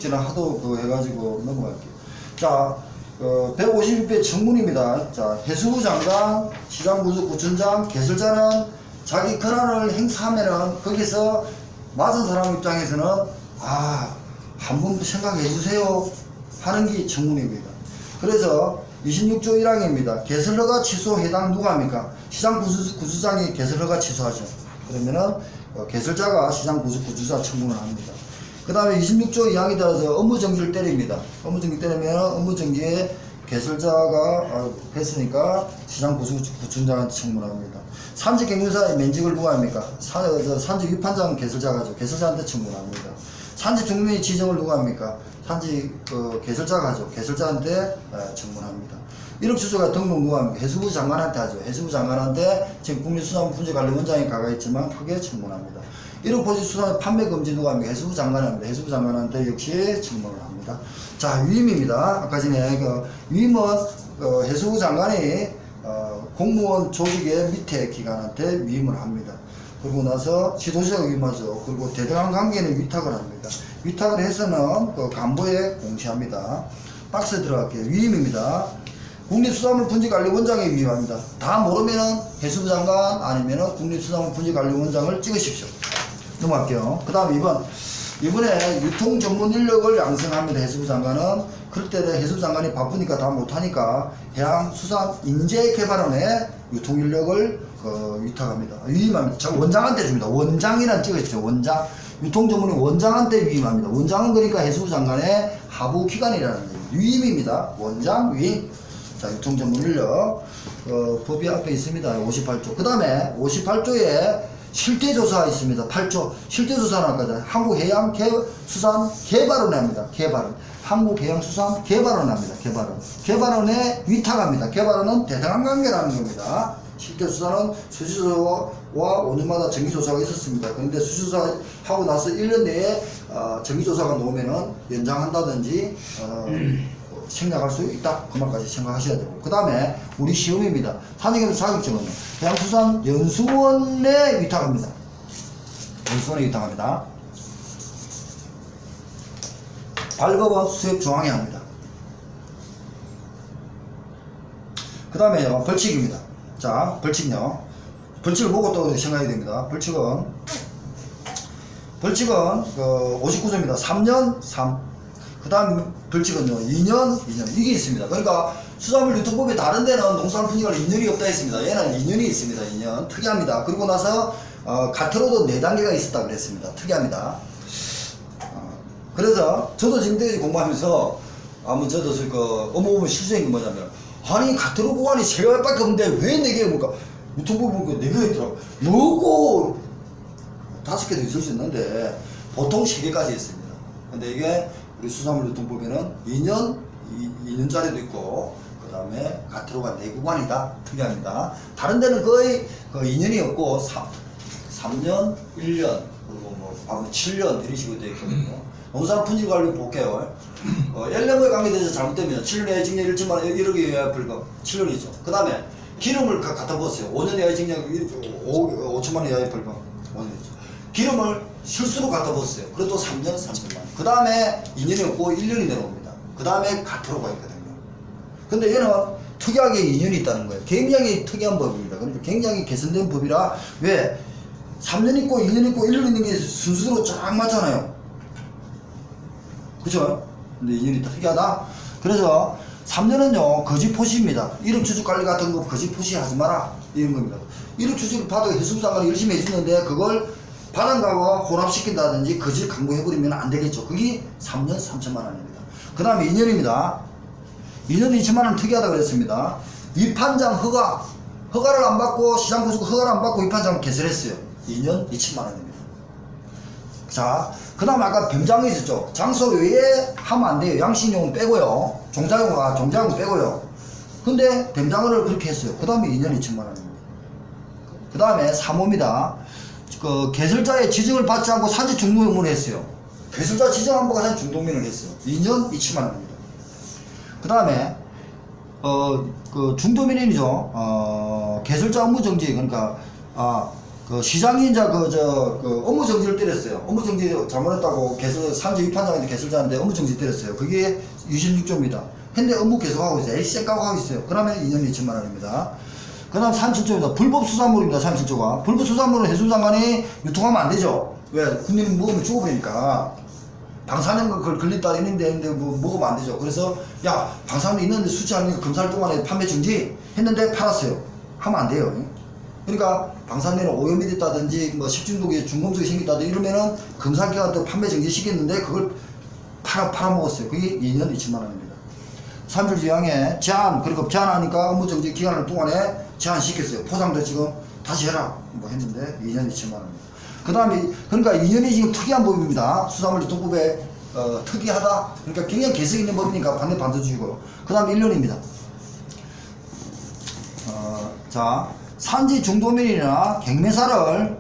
지적지는 하도 그 해가지고 넘어갈게요. 자, 156배 청문입니다. 자, 해수부 장관, 시장구수 구청장, 개설자는 자기 권한을 행사하면은 거기서 맞은 사람 입장에서는 한 번 생각해 주세요 하는 게 청문입니다. 그래서 26조 1항입니다. 개설허가 취소 해당 누가 합니까? 시장구수장이 개설허가 취소하죠. 그러면은 개설자가 시장구수자 청문을 합니다. 그 다음에 26조 2항에 따라서 업무정지를 때립니다. 업무정지 때리면 업무정지에 개설자가 했으니까 시장구수구청장한테 청문합니다. 산지경유사의 면직을 누가 합니까? 산지 위판장 개설자가죠. 개설자한테 청문합니다. 산지 종류의 지정을 누가 합니까? 산지 개설자가 하죠. 개설자한테 청문합니다. 1억 추조가 등록 누가 합니까? 해수부 장관한테 하죠. 해수부 장관한테 지금 국민수산품질관리원장이 가가 있지만 크게 청문합니다. 1억 포지 수산 판매 금지 누가 합니까? 해수부 장관합니다. 해수부 장관한테 역시 청문을 합니다. 자, 위임입니다. 아까 전에 위임은 해수부 장관이 공무원 조직의 밑에 기관한테 위임을 합니다. 그러고 나서 지도자가 위임하죠. 그리고 대등한 관계는 위탁을 합니다. 위탁을 해서는 간부에 공시합니다. 박스에 들어갈게요. 위임입니다. 국립수산물분지관리원장에 위임합니다. 다 모르면은 해수부 장관 아니면은 국립수산물분지관리원장을 찍으십시오. 넘어갈게요. 그 다음 2번. 이번에 유통 전문 인력을 양성합니다. 해수부 장관은. 그럴 때는 해수부 장관이 바쁘니까 다 못하니까 해양수산인재개발원에 유통 인력을 위탁합니다. 위임합니다. 저 원장한테 줍니다. 원장이란 찍으십시오. 원장. 유통 전문인 원장한테 위임합니다. 원장은 그러니까 해수부 장관의 하부 기관이라는 거예요. 위임입니다. 원장 위임. 자, 유통 전문 인력. 법이 앞에 있습니다. 58조. 그 다음에 58조에 실태조사 있습니다. 8조. 실태조사는 아까 한국해양수산개발원에 합니다. 개발원. 한국해양수산개발원에 합니다. 개발원에 위탁합니다. 개발원은 대등한 관계라는 겁니다. 실태조사는 수시조사와 5년마다 정기조사가 있었습니다. 그런데 수시조사하고 나서 1년 내에 정기조사가 나오면은 연장한다든지 생략할 수 있다. 그 말까지 생각하셔야 되고. 그 다음에 우리 시험입니다. 산지경수 자격증은 해양수산연수원에 위탁합니다. 연수원에 위탁합니다. 발급은 수협 중앙에 합니다. 그 다음에요, 벌칙입니다. 자, 벌칙요. 벌칙을 보고 또 생각해야 됩니다. 벌칙은 59조입니다. 3년, 3. 그 다음 벌칙은요, 2년. 이게 있습니다. 그러니까 수산물 유통법이 다른 데는 농산품지관 2년이 없다 했습니다. 얘는 2년이 있습니다. 2년. 특이합니다. 그리고 나서, 가태로도 4단계가 있었다 그랬습니다. 특이합니다. 그래서 저도 지금까지 공부하면서, 저도 어머어머 실수한 게 뭐냐면, 아니, 가태로 구간이 3개밖에 없는데 왜 4개가 뭘까? 유통법 보니까 4개가 있더라고. 뭐고 5개도 있을 수 있는데, 보통 3개까지 있습니다. 근데 이게 우리 수산물 유통법에는 2년짜리도 있고, 그 다음에 가태로가 4구간이다. 특이합니다. 다른 데는 거의 2년이 없고, 3년, 1년, 그리고 7년 이런 식으로 되어 있거든요. 농산품질관리 볼게요. 1년에 관계돼서 잘못되면 7년에 징역 1천만 1억의 이하 벌금 7년이죠. 그 다음에 기름을 갖다 부었어요. 5년 이하의 징역 5천만 원 이하의 벌금 5년이죠. 기름을 실수로 갖다 부었어요. 그래도 3년 3천만 원. 그 다음에 2년이 없고 1년이 내려옵니다. 그 다음에 가태로가 있거든요. 근데 얘는 특이하게 2년이 있다는 거예요. 굉장히 특이한 법입니다. 그러니까 굉장히 개선된 법이라, 왜 3년 있고 2년 있고 1년 있는 게 순서로 쫙 맞잖아요. 그죠? 근데 2년이 특이하다. 그래서 3년은요, 거짓포시입니다. 이름 추적 관리 같은 거 거짓포시 하지 마라. 이런 겁니다. 이름 추적을 받아도 해수부 장관이 열심히 해주는데 그걸 바람가와 혼합시킨다든지 거짓 강구해버리면 안 되겠죠. 그게 3년 3천만 원입니다. 그 다음에 2년입니다. 2년 2천만 원 특이하다 그랬습니다. 위판장 허가를 안 받고, 시장구수 허가를 안 받고 위판장을 개설했어요. 2년 2천만 원입니다. 자, 그 다음 아까 병장이 있었죠. 장소 외에 하면 안 돼요. 양식용은 빼고요. 종자용은 빼고요. 근데 병장을 그렇게 했어요. 그 다음에 2년 2천만 원입니다. 그 다음에 3호입니다. 개설자의 지정을 받지 않고 산지 중동민을 했어요. 개설자 지정 안 받고 산지 중동민을 했어요. 2년 2천만 원입니다. 그 다음에 중도민이죠. 개설자 업무 정지, 그러니까 그 시장이 이제 그 업무 정지를 때렸어요. 업무 정지 잘못했다고 산재 위반장인데 개설자인데 업무 정지 때렸어요. 그게 26조입니다. 근데 업무 계속하고 있어요. 쌩까고 하고 있어요. 그러면 2년 2천만 원입니다. 그 다음 37조입니다. 불법 수산물입니다. 37조가. 불법 수산물은 해수장관이 유통하면 안 되죠. 왜? 국민이 먹으면 죽어버리니까. 방사능 그걸 걸렸다 있는데 뭐 먹으면 안 되죠. 그래서 야 방사능 있는데 수치하는 검사할 동안에 판매 중지 했는데 팔았어요. 하면 안 돼요. 그러니까 방사능에 오염이 됐다든지 뭐 식중독에 중금속이 생겼다든지 이러면은 검사기관한테 판매 정지 시켰는데 그걸 팔아먹었어요. 그게 2년 2천만 원입니다. 3줄 지향에 제한, 그리고 제한하니까 업무 정지 기간 동안에 제한시켰어요. 포장도 지금 다시 해라 뭐 했는데 2년 2천만 원입니다. 그 다음에 그러니까 2년이 지금 특이한 법입니다. 수산물 유통법에 특이하다. 그러니까 굉장히 개성 있는 법이니까 반대 주시고요. 그 다음에 1년입니다. 자, 산지 중도면이나 갱매사를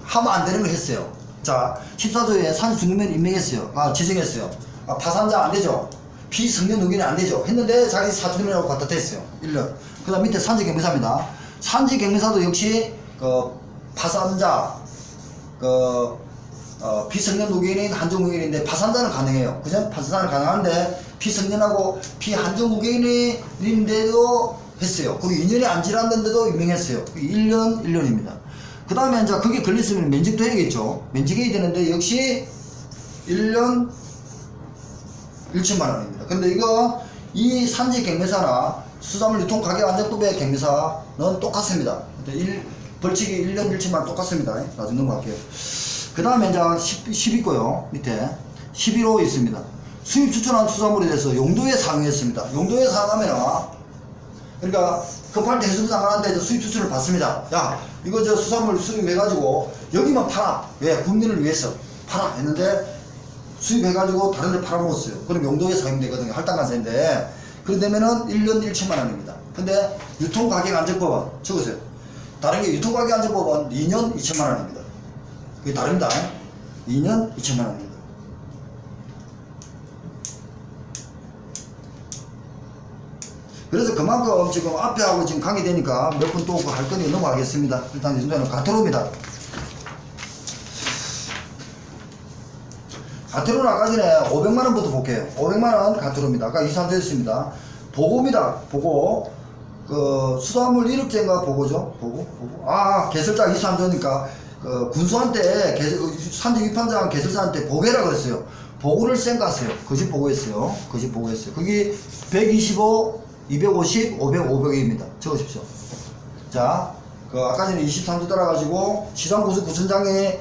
하면 안 되는 걸 했어요. 자, 14조에 산지 중도면 임명했어요. 지정했어요. 파산자 안 되죠. 비성년 의견이 안 되죠. 했는데 자기 사투리라고 갖다 댔어요. 1년. 그 다음 밑에 산지 갱매사입니다. 산지 갱매사도 역시 파산자, 비성년 의견인 한정 의견인데 파산자는 가능해요. 그죠? 파산자는 가능한데 비성년하고 비한정 의견인데도 했어요. 그리고 2년이 안 지났는데도 임명했어요. 1년입니다. 그 다음에 이제 그게 걸렸으면 면직도 해야겠죠. 면직해야 되는데 역시 1년 1천만 원입니다. 근데 이 산지 갱매사나 수산물 유통 가격 안정법의 갱매사는 똑같습니다. 벌칙이 1년 1천만 똑같습니다. 나중에 넘어갈게요. 그 다음에 이제 10 있고요. 밑에 11호 있습니다. 수입 추천한 수산물에 대해서 용도에 사용했습니다. 용도에 사용하면 그러니까 급할 때 해수부장한테 수입 추천을 받습니다. 야 이거 수산물 수입해가지고 여기만 팔아. 왜? 국민을 위해서 팔아 했는데 수입해가지고 다른 데 팔아먹었어요. 그럼 용도에 사용되거든요. 할당간세인데 그렇게 되면은 1년 1천만 원입니다. 근데 유통가격안정법은 적으세요. 다른 게 유통가격안정법은 2년 2천만 원입니다. 그게 다릅니다. 2년 2천만 원입니다. 그래서 그만큼 지금 앞에 하고 지금 강의되니까 몇 분 또 할 거니 넘어가겠습니다. 일단 이 순간은 가토로입니다. 가토로는 아까 전에 500만원부터 볼게요. 500만원 가토로입니다. 아까 23조 했습니다. 보고입니다. 보고. 수산물 1억제인가 보고죠. 보고. 개설자 23조니까, 군수한테, 산지 위판장 개설자한테 보고해라 그랬어요. 보고를 쌩갔어요. 거짓 보고했어요. 그게 125, 250, 500, 500입니다. 적으십시오. 자, 아까 전에 23조 따라가지고, 시장구청장이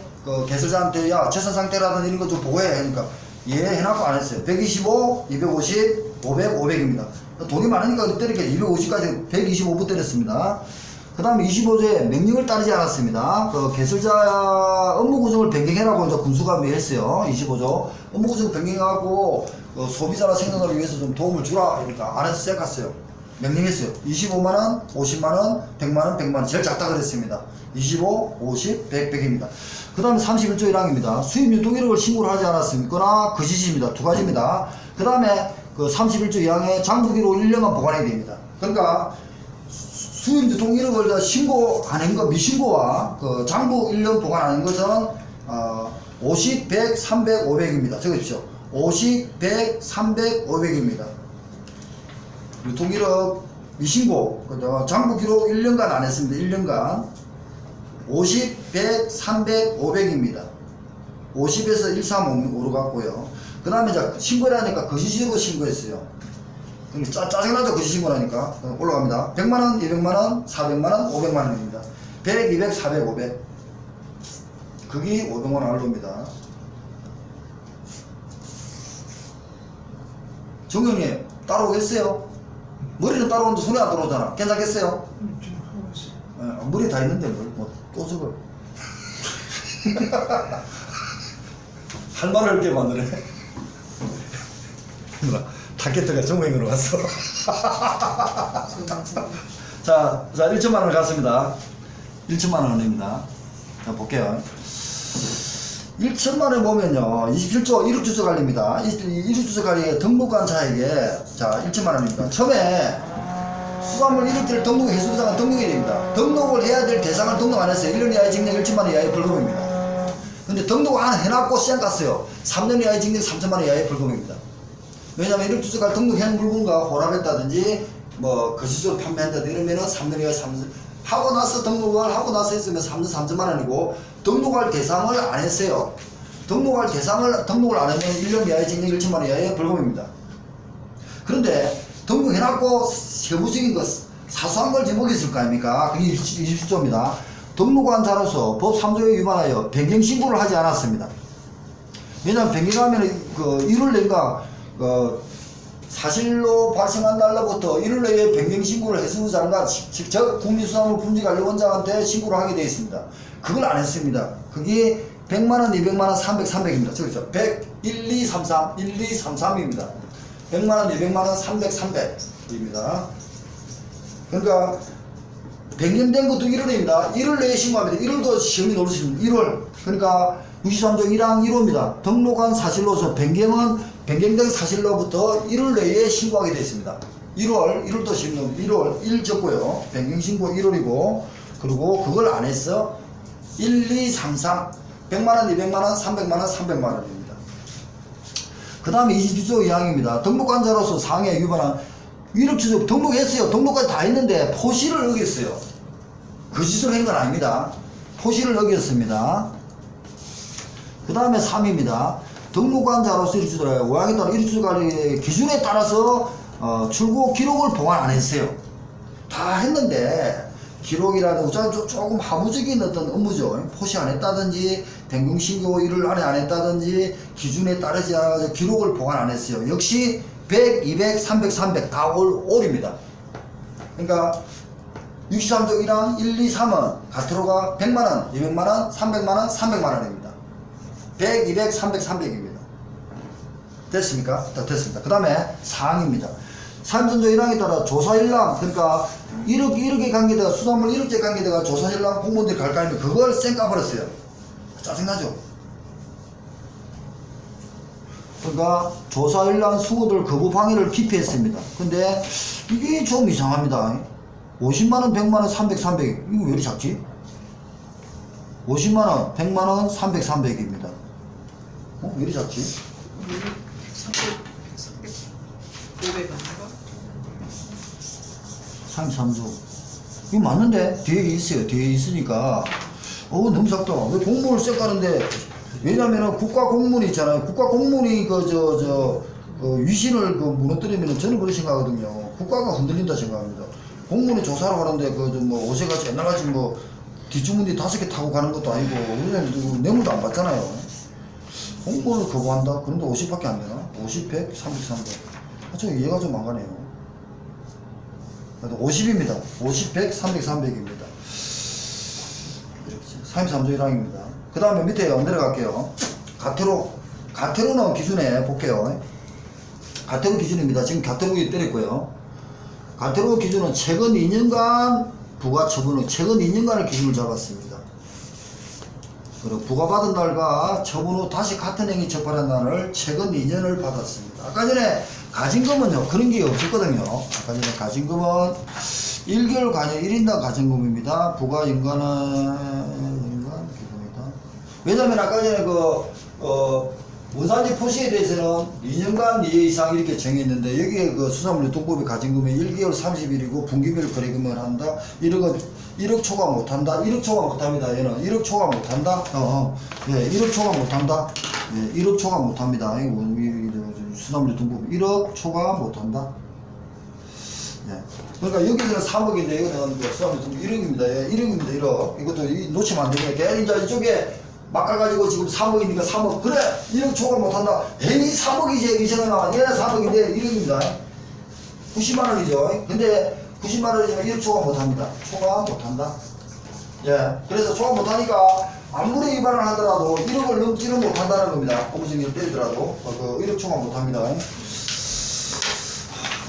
개설자한테, 야, 재산 상태라든지 이런 거 좀 보고해. 하니까, 예, 해놨고 안 했어요. 125, 250, 500, 500입니다. 돈이 많으니까 때리니까 250까지 125부 때렸습니다. 그 다음에 25조에 명령을 따르지 않았습니다. 개설자 업무 구성을 변경해라고 이제 군수가 했어요. 25조. 업무 구성 변경하고 소비자나 생산을 위해서 좀 도움을 주라. 그러니까 안 해서 시작했어요. 명령했어요. 25만원, 50만원, 100만원, 100만원. 제일 작다 그랬습니다. 25, 50, 100, 100입니다. 그 다음에 31조 1항입니다. 수입 유통 이력을 신고를 하지 않았습니까? 거짓입니다. 두 가지입니다. 그 다음에 31조 2항에 장부기록 1년간 보관해야 됩니다. 그러니까 수입 유통 이력을 신고 안 한 거, 미신고와 장부 1년 보관 안 한 것은 50, 100, 300, 500입니다. 적으십시오. 50, 100, 300, 500입니다. 유통 이력 미신고, 장부 기록 1년간 안 했습니다. 1년간. 50, 100, 300, 500입니다. 50에서 135로 갔고요. 그 다음에 신고를 하니까 거짓으로 신고했어요. 짜증나죠? 거짓 신고라니까. 올라갑니다. 100만원, 200만원, 400만원, 500만원입니다. 100, 200, 400, 500. 그게 500만원 알로입니다. 정경님, 따라오겠어요? 머리는 따라오는데 손이 안 따라오잖아. 괜찮겠어요? 머리 다 있는데 또 저걸 할 말을 이렇게 만드네. 타겟트가 정행으로 왔어. 자 1천만원 갔습니다. 1천만원입니다. 자 볼게요. 1천만원 보면요 27조 1억 주소 관리입니다. 1억 주소 관리 등록한 자에게 자 1천만원입니다. 처음에 수산물 이력지를 등록 해수부장은 등록해야 됩니다. 등록을 해야 될 대상을 등록 안 했어요. 1년 이하의 징역 1천만 원 이하의 벌금입니다. 근데 등록 안 해놨고 시장 갔어요. 3년 이하의 징역 3천만 원 이하의 벌금입니다. 왜냐면 이력주가 등록한 물건과 호락했다든지 뭐 거짓으로 판매한다든지 이러면은 3년 이하의 3년 하고 나서 등록을 하고 나서 했으면 3년 3천만 원이고 등록할 대상을 안 했어요. 등록을 안 하면 1년 이하의 징역 1천만 원 이하의 벌금입니다. 그런데 등록해놨고 세부적인 것 사소한 걸 제목이 있을 거 아닙니까? 그게 27조입니다. 등록한 자로서 법 3조에 위반하여 변경신고를 하지 않았습니다. 왜냐하면 변경하면 그 1월 내인가 사실로 발생한 날로부터 1월 내에 변경신고를 해수부장과 직접 국민수산물 품질관리원장한테 신고를 하게 되어 있습니다. 그걸 안 했습니다. 그게 100만원, 200만원, 300, 300입니다. 저기서 100, 1, 2, 3, 3, 1, 2, 3, 3입니다. 100만원, 200만원, 300, 300입니다. 그러니까 변경된 것도 1월입니다. 1월 내에 신고합니다. 1월도 시험이 나올 수 있습니다. 1월. 그러니까 63조 1항 1호입니다. 등록한 사실로서 변경된 사실로부터 1월 내에 신고하게 되어 있습니다. 1월도 시험 나옵니다. 1월 1 적고요. 변경신고 1월이고 그리고 그걸 안 해서 1, 2, 3, 3 100만원, 200만원, 300만원, 300만원입니다. 그 다음에 22조 2항입니다. 등록한 자로서 상해 위반한 위력추적 등록했어요. 등록까지 다 했는데 포시를 어겼어요. 거짓으로 한 건 아닙니다. 포시를 어겼습니다. 그 다음에 3입니다. 등록한 자로서 일주주에 의학에 따라 일주주관리 기준에 따라서 출고 기록을 보관 안 했어요. 다 했는데 기록이라는 조금 하부적인 어떤 업무죠. 포시 안 했다든지 변경신고 일을 안에 안 했다든지 기준에 따르지 않아서 기록을 보관 안 했어요. 역시 100, 200, 300, 300 다 올입니다. 그러니까 63조 1항 1, 2, 3은 가트로가 100만원, 200만원, 300만원, 300만원입니다. 100, 200, 300, 300입니다. 됐습니까? 다 됐습니다. 그 다음에 4항입니다. 3선조 1항에 따라 조사일람, 그러니까 1억에 관계되가 수산물 1억째 관계되가 조사일람 공무원들이 갈까 하면 그걸 쌩 까버렸어요. 짜증나죠? 그러니까 조사일람 수고들 거부 방해를 기피했습니다. 근데 이게 좀 이상합니다. 50만원, 100만원, 300, 300 이거 왜 이렇게 작지? 50만원, 100만원, 300, 300입니다. 왜 이렇게 작지? 500원인가? 33조 이거 맞는데? 뒤에 있어요. 뒤에 있으니까 너무 작다. 왜 공무원을 쎄 까는데 왜냐면은 국가 공무원이 있잖아요. 국가 공무원이 위신을 무너뜨리면 저는 그렇게 생각하거든요. 국가가 흔들린다 생각합니다. 공무원이 조사를 가는데 옷에같이 옛날같이 뒷주머니 5개 타고 가는 것도 아니고 우리는 뇌물도 안 받잖아요. 공무원을 거부한다? 그런데 50밖에 안 되나? 50, 100, 300, 300. 저 이해가 좀 안 가네요. 50입니다. 50, 100, 300, 300입니다. 33조 1항입니다. 그 다음에 밑에 내려갈게요. 가태로는 기준에 볼게요. 가태로 기준입니다. 지금 가태로에 때렸고요. 가태로 기준은 최근 2년간 부과 처분을 최근 2년간을 기준을 잡았습니다. 그리고 부과받은 날과 처분 후 다시 같은 행위 적발한 날을 최근 2년을 받았습니다. 아까 전에 가징금은요 그런 게 없었거든요. 아까 전에 가징금은 1개월 관여 1인당 가징금입니다. 부과 연간은 왜냐면 아까 전에 원산지 포시에 대해서는 2년간 이해 이상 이렇게 정했는데 여기에 수산물 유통법의 가징금이 1개월 30일이고 분기별 거래금을 한다. 1억 초과 못한다. 1억 초과 못합니다. 얘는 1억 초과 못한다. 예, 1억 초과 못한다. 예, 1억 초과 못합니다. 수산물 유통법 1억 초과 못한다. 예. 그러니까 여기서는 3억인데 이거는 수산물 유통법 1억입니다. 예, 1억입니다. 1억. 이것도 놓치면 안 되니까 이제 이쪽에 막아가지고 지금 3억이니까 3억. 그래! 1억 초과 못한다. 에이, 3억이지. 이제는 얘는 3억인데 1억입니다. 90만원이죠. 근데 90만원이지만 1억 초과 못합니다. 초과 못한다. 예. 그래서 초과 못하니까 아무리 위반을 하더라도 1억을 넘지는 못한다는 겁니다. 고무생기를 때리더라도. 1억 초과 못합니다.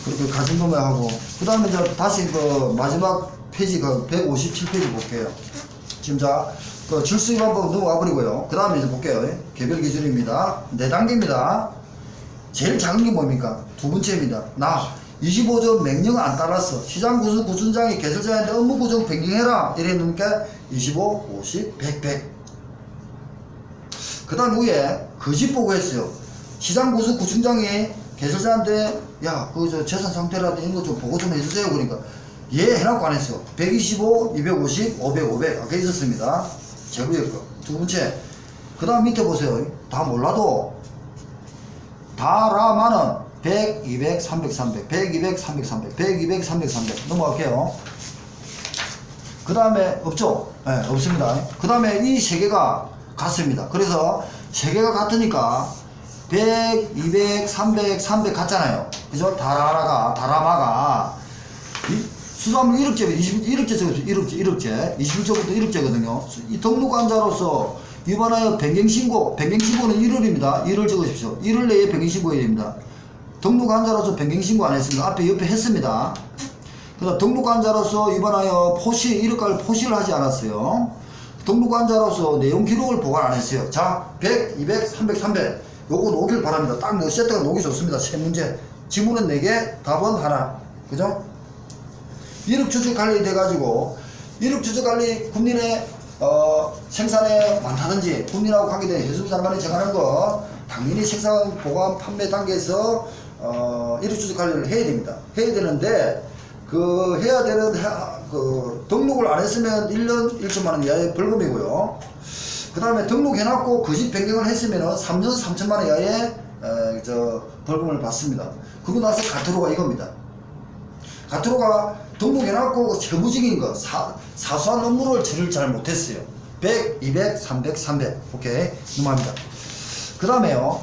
그렇게 가진금을 하고. 그 다음에 이제 다시 마지막 페이지 157페이지 볼게요. 지금 질수 위반법 넘어가 버리고요. 그 다음에 이제 볼게요. 개별 기준입니다. 4단계입니다. 제일 작은 게 뭡니까? 두 번째입니다. 25조 명령 안 따랐어. 시장 구수 구순장이 개설자인데 업무 구정 변경해라. 이랬는데 25, 50, 100, 100. 그 다음 위에 거짓 보고했어요. 시장 구수 구순장이 개설자한테 야, 그 저 재산 상태라든지 이런 거 좀 보고 좀 해주세요. 그러니까 얘 해놓고 안 했어요. 125, 250, 500, 500 아까 있었습니다. 제부의 거. 두 번째. 그 다음 밑에 보세요. 다 몰라도 다라마는 100, 200, 300, 300, 100, 200, 300, 300, 100, 200, 300, 300 넘어갈게요. 그 다음에 없죠? 네, 없습니다. 그 다음에 이 세 개가 같습니다. 그래서 세 개가 같으니까 100, 200, 300, 300 같잖아요. 그죠? 다라마가 수산물 1억제, 1억제 적었죠. 1억제. 21조부터 1억제거든요. 이 등록관자로서 위반하여 변경신고, 변경신고는 1월입니다. 1월 적으십시오. 1월 내에 변경신고해야 됩니다. 등록관자로서 변경신고 안 했습니다. 앞에 옆에 했습니다. 그다음 등록관자로서 위반하여 포시, 1억까지 포시를 하지 않았어요. 등록관자로서 내용기록을 보관 안 했어요. 자, 100, 200, 300, 300. 요거 놓길 바랍니다. 딱 세트가 놓기 좋습니다. 세 문제. 지문은 4개, 답은 하나. 그죠? 1억 주주 관리 돼가지고 1억 주주 관리 국민의 생산에 많다든지 국민하고 관계된 해수부 장관이 정하는 거 당연히 생산 보관 판매 단계에서 1억 주주 관리를 해야 됩니다. 해야 되는데 그 해야 되는 그 등록을 안 했으면 1년 1천만 원 이하의 벌금이고요. 그 다음에 등록해놨고 거짓 변경을 했으면 3년 3천만 원 이하의 벌금을 받습니다. 그러고 나서 가트로가 이겁니다. 가트로가 등록해놨고 세부적인 거 사소한 업무를 처리를 잘 못했어요. 100, 200, 300, 300 오케이 넘어갑니다. 그 다음에요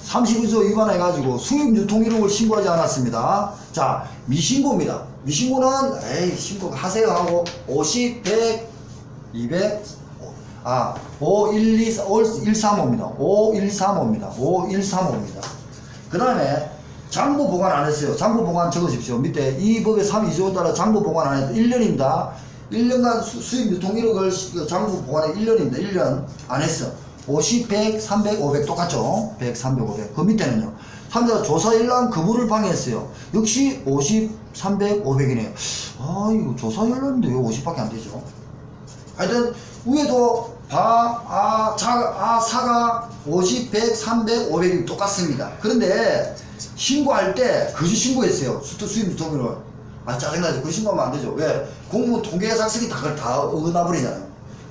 32조 위반해가지고 수입 유통 이력을 신고하지 않았습니다. 자, 미신고입니다. 미신고는 에이 신고 하세요 하고 50, 100, 200 5135입니다. 5135입니다. 5135입니다. 그 다음에 장부 보관 안 했어요. 장부 보관 적으십시오. 밑에 이 법의 3.2조에 따라 장부 보관 안 했다. 1년입니다. 1년간 수입 유통 이력을 장부 보관에 1년입니다. 1년 안 했어. 50, 100, 300, 500 똑같죠? 100, 300, 500. 그 밑에는요. 3자 조사일랑 거부를 방해했어요. 역시 50, 300, 500이네요. 아, 이거 조사일랑인데 왜 50밖에 안 되죠? 하여튼, 위에도 사가 50, 100, 300, 500이 똑같습니다. 그런데 신고할 때 거짓 신고했어요. 수입 유통이를. 짜증나죠. 그 신고하면 안 되죠. 왜? 공무원 통계 작성이 다 어긋나버리잖아요.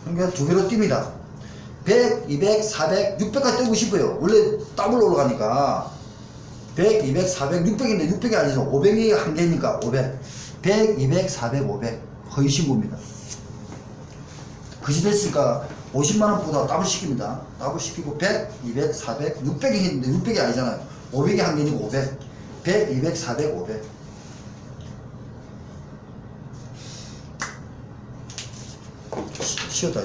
그러니까 두 개로 띱니다. 100, 200, 400, 600까지 떼고 싶어요. 원래 더블로 올라가니까 100, 200, 400, 600인데 600이 아니죠. 500이 한계니까 500. 100, 200, 400, 500 허위 신고입니다. 거짓했으니까 50만원보다 더블 시킵니다. 더블 시키고 100, 200, 400, 600이 했는데 600이 아니잖아요. 500이 한계니까 500. 100, 200, 400, 500. 쉬었다.